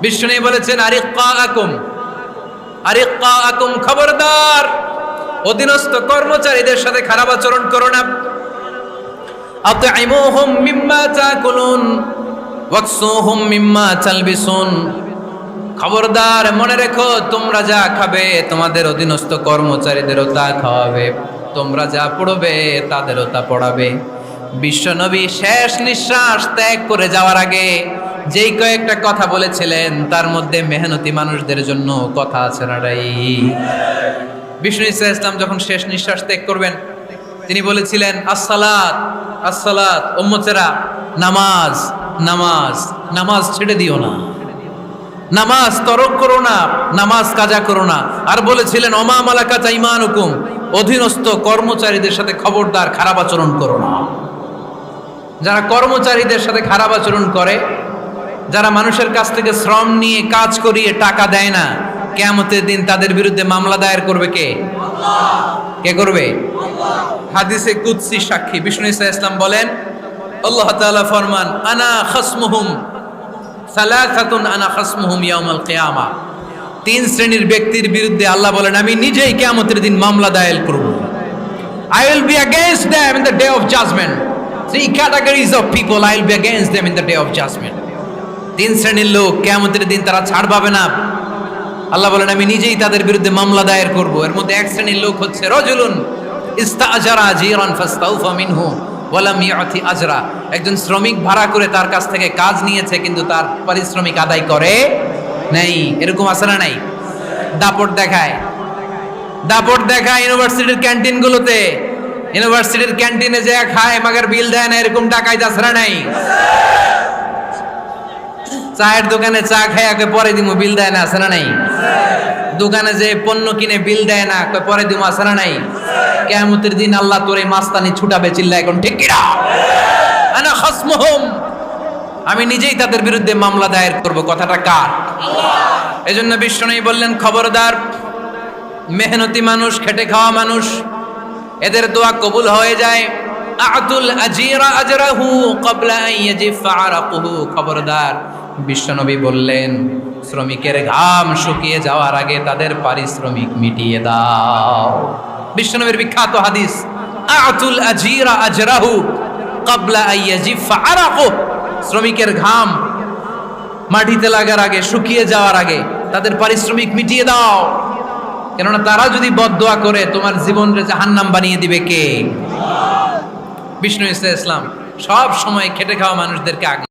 বিষ্ণু বলেছেন আরিক্কাকুম, আরিক্কাকুম, খবরদার অধীনস্থ কর্মচারীদের সাথে খারাপ আচরণ করো না। আতঈমুহুম মিম্মা তাকুলুন ওয়াকসুহুম মিম্মা তালবিসুন, খবরদার মনে রেখো তোমরা যা খাবে তোমাদের অধীনস্থ কর্মচারীদেরও তা খাওয়াবে, তোমরা যা পড়বে তাদেরও তা পড়াবে। বিশ্বনবী শেষ নিঃশ্বাস ত্যাগ করে যাওয়ার আগে যেই কয়েকটা কথা বলেছিলেন তার মধ্যে মেহনতি মানুষদের জন্য কথা আছে না নাই? বিষ্ণু ইসা ইসলাম যখন শেষ নিঃশ্বাস ত্যাগ করবেন তিনি বলেছিলেন আসসালাত আসসালাত, উম্মতেরা নামাজ নামাজ নামাজ ছেড়ে দিও না, নামাজ তরক করো না, নামাজ কাজা করো না। আর বলেছিলেন ওমা মালাকাত আইমানুকুম, অধীনস্থ কর্মচারীদের সাথে খবরদার খারাপ আচরণ করো না। যারা কর্মচারীদের সাথে খারাপ আচরণ করে, যারা মানুষের কাছ থেকে শ্রম নিয়ে কাজ করিয়ে টাকা দেয় না, কিয়ামতের দিন তাদের বিরুদ্ধে মামলা দায়ের করবে কে? কে করবে? হাদিসে কুদসি সাক্ষী বিষ্ণু ইসা ইসলাম বলেন, আল্লাহ তাআলা ফরমান আনা খাসমুহুম সালাসাতুন আনা খাসমুহুম ইয়াউমাল কিয়ামা, তিন শ্রেণীর ব্যক্তির বিরুদ্ধে আল্লাহ বলেন আমি নিজেই কিয়ামতের দিন মামলা দায়ের করব। I will be against them in the day of judgment. Three categories of people I will be against them in the day of judgment. তিন শ্রেণীর লোক কিয়ামতের দিন তারা ছাড় পাবে না। আল্লাহ বলেন আমি নিজেই তাদের বিরুদ্ধে মামলা দায়ের করব। এর মধ্যে এক শ্রেণীর লোক হচ্ছে রাজুলুন ইস্তাআজারা আজিরান ফাস্তাউফা মিনহু ওয়া লাম ইয়াতি আজরা, একজন শ্রমিক ভাড়া করে তার কাছ থেকে কাজ নিয়েছে কিন্তু তার পারিশ্রমিক আদায় করে নাই। এরকম আছে না নাই? দাপট দেখায়, দাপট দেখায় ইউনিভার্সিটির ক্যান্টিনগুলোতে, ইউনিভার্সিটির ক্যান্টিনে যে খায় মাগার বিল দেয় না, এরকম টাকায় আছে না নাই? চায়ের দোকানে চা খায় আগে পরে দিমু, বিল দেয় না, আছে না নাই? দোকানে যে পণ্য কিনে বিল দেয় না, পরে দিমু, আছে না নাই? কিয়ামতের দিন আল্লাহ তোর এই মাস্তানি ছুটাবে, চিল্লা এখন ঠিক কিনা? আনা খাসমুহুম, আমি নিজেই তাদের বিরুদ্ধে মামলা দায়ের করব। কথাটা কার? আল্লাহ। এজন্য বিষ্ণু বললেন খবরদার, মেহনতি মানুষ, খেটে খাওয়া মানুষ, এদের দোয়া কবুল হয়ে যায়। আতুল আজিরা আজরাহু ক্বাবলা আন ইয়াজিফা আরাকুহু, খবরদার বিশ্বনবী বললেন শ্রমিকের ঘাম শুকিয়ে যাওয়ার আগে তাদের পারিশ্রমিক মিটিয়ে দাও। বিশ্বনবীর বিখ্যাত হাদিস আতুল আজিরা আজরাহু ক্বাবলা আন ইয়াজিফা আরাকুহু, শ্রমিকের ঘাম মাটিতে লাগার আগে, শুকিয়ে যাওয়ার আগে তাদের পারিশ্রমিক মিটিয়ে দাও। কেননা তারা যদি বদদোয়া করে তোমার জীবনকে জাহান্নাম বানিয়ে দিবে কে? বিষ্ণু ইসা ইসলাম সব সময় খেটে খাওয়া মানুষদেরকে আগে